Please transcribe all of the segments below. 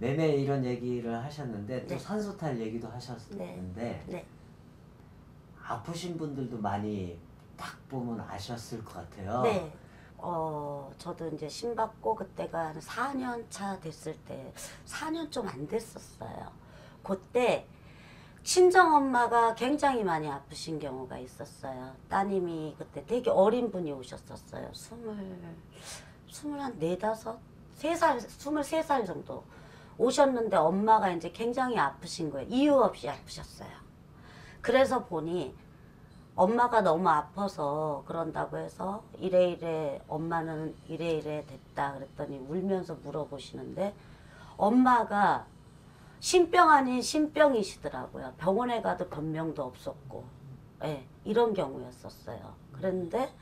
매매 이런 얘기를 하셨는데 또 네. 산소 탈 얘기도 하셨는데 네. 아프신 분들도 많이 딱 보면 아셨을 것 같아요. 네. 저도 이제 심 받고 그때가 한 4년 차 됐을 때, 4년 좀 안 됐었어요. 그때 친정 엄마가 굉장히 많이 아프신 경우가 있었어요. 따님이 그때 되게 어린 분이 오셨었어요. 한 네다섯, 3살, 23살 정도 오셨는데 엄마가 이제 굉장히 아프신 거예요. 이유 없이 아프셨어요. 그래서 보니 엄마가 너무 아파서 그런다고 해서 이래 엄마는 이래 됐다 그랬더니 울면서 물어보시는데 엄마가 신병 아닌 신병이시더라고요. 병원에 가도 변명도 없었고, 예, 이런 경우였었어요. 그랬는데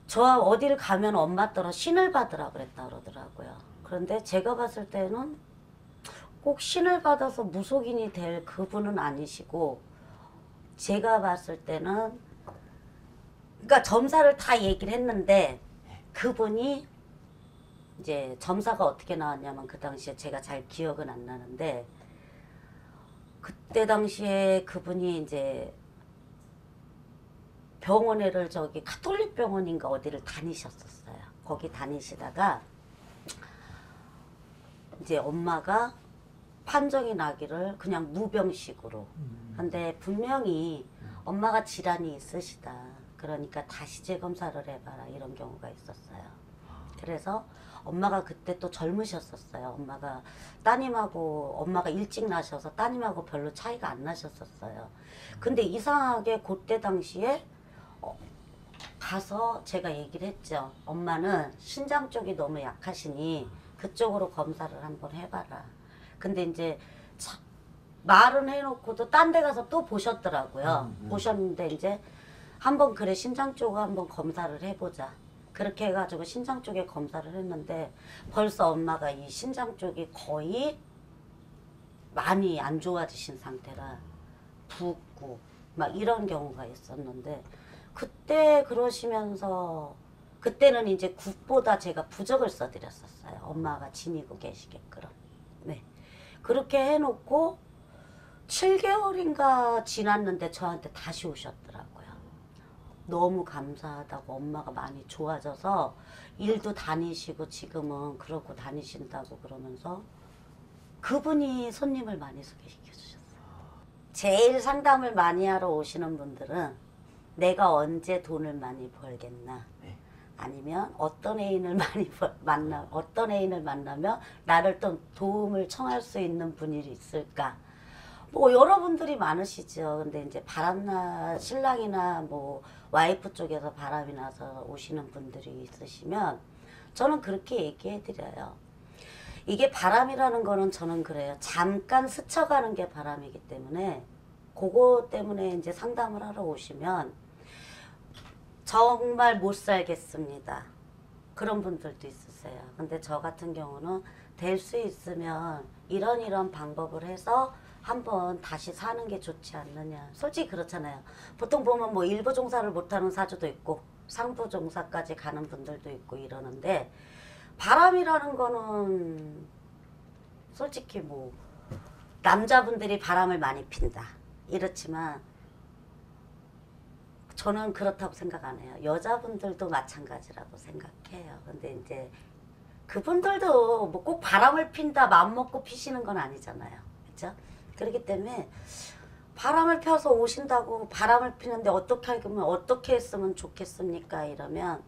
저 어딜 가면 엄마 따라 신을 받으라 그랬다 그러더라고요. 그런데 제가 봤을 때는 꼭 신을 받아서 무속인이 될 그분은 아니시고, 제가 봤을 때는 그러니까 점사를 다 얘기를 했는데 그분이 이제 점사가 어떻게 나왔냐면 그 당시에 제가 잘 기억은 안 나는데 그때 당시에 그분이 이제 병원에를 저기 가톨릭 병원인가 어디를 다니셨었어요. 거기 다니시다가 이제 엄마가 판정이 나기를 그냥 무병식으로. 근데 분명히 엄마가 질환이 있으시다. 그러니까 다시 재검사를 해봐라 이런 경우가 있었어요. 그래서 엄마가 그때 또 젊으셨었어요. 엄마가 따님하고 엄마가 일찍 나셔서 따님하고 별로 차이가 안 나셨었어요. 근데 이상하게 그때 당시에 가서 제가 얘기를 했죠. 엄마는 신장 쪽이 너무 약하시니 그쪽으로 검사를 한번 해봐라. 근데 이제 말은 해놓고도 딴 데 가서 또 보셨더라고요. 보셨는데 이제 한번 그래 신장 쪽을 한번 검사를 해보자. 그렇게 해가지고 신장 쪽에 검사를 했는데 벌써 엄마가 이 신장 쪽이 거의 많이 안 좋아지신 상태라 붓고 막 이런 경우가 있었는데 그때 그러시면서 그때는 이제 국보다 제가 부적을 써드렸었어요. 엄마가 지니고 계시게끔. 네. 그렇게 해놓고 7개월인가 지났는데 저한테 다시 오셨더라고요. 너무 감사하다고 엄마가 많이 좋아져서 일도 다니시고 지금은 그러고 다니신다고 그러면서 그분이 손님을 많이 소개시켜 주셨어요. 제일 상담을 많이 하러 오시는 분들은 내가 언제 돈을 많이 벌겠나, 아니면 어떤 애인을 어떤 애인을 만나면 나를 또 도움을 청할 수 있는 분이 있을까. 뭐 여러분들이 많으시죠. 근데 이제 신랑이나 뭐 와이프 쪽에서 바람이 나서 오시는 분들이 있으시면 저는 그렇게 얘기해 드려요. 이게 바람이라는 거는 저는 그래요. 잠깐 스쳐가는 게 바람이기 때문에 그거 때문에 이제 상담을 하러 오시면 정말 못 살겠습니다. 그런 분들도 있으세요. 근데 저 같은 경우는 될 수 있으면 이런 방법을 해서 한번 다시 사는 게 좋지 않느냐. 솔직히 그렇잖아요. 보통 보면 뭐 일부 종사를 못하는 사주도 있고 상부 종사까지 가는 분들도 있고 이러는데 바람이라는 거는 솔직히 뭐 남자분들이 바람을 많이 핀다 이렇지만 저는 그렇다고 생각 안 해요. 여자분들도 마찬가지라고 생각해요. 근데 이제 그분들도 뭐 꼭 바람을 핀다 마음 먹고 피시는 건 아니잖아요. 그렇죠? 그렇기 때문에 바람을 펴서 오신다고 바람을 피는데 어떻게 했으면 좋겠습니까? 이러면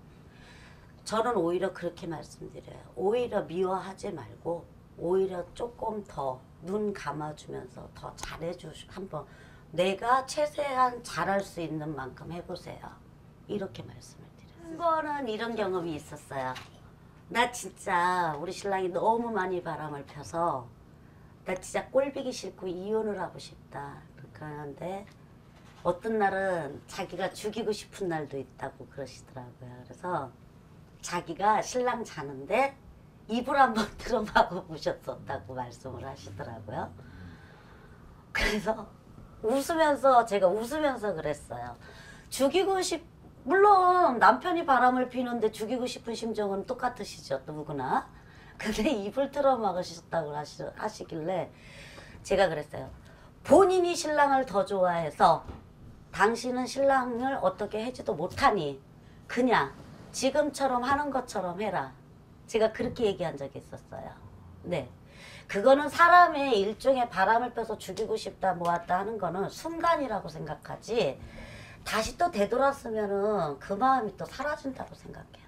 저는 오히려 그렇게 말씀드려요. 오히려 미워하지 말고 오히려 조금 더 눈 감아주면서 더 잘해주시고 한번 내가 최대한 잘할 수 있는 만큼 해보세요. 이렇게 말씀을 드려요. 한 번은 이런 경험이 있었어요. 나 진짜 우리 신랑이 너무 많이 바람을 펴서 나 진짜 꼴보기 싫고 이혼을 하고 싶다. 그러는데 어떤 날은 자기가 죽이고 싶은 날도 있다고 그러시더라고요. 그래서 자기가 신랑 자는데 이불 한번 틀어박아 보셨었다고 말씀을 하시더라고요. 그래서 제가 웃으면서 그랬어요. 물론 남편이 바람을 피는데 죽이고 싶은 심정은 똑같으시죠, 누구나. 근데 입을 틀어막으셨다고 하시길래 제가 그랬어요. 본인이 신랑을 더 좋아해서 당신은 신랑을 어떻게 해지도 못하니 그냥 지금처럼 하는 것처럼 해라. 제가 그렇게 얘기한 적이 있었어요. 네. 그거는 사람의 일종의 바람을 펴서 죽이고 싶다 뭐하다 하는 거는 순간이라고 생각하지 다시 또 되돌았으면은 그 마음이 또 사라진다고 생각해요.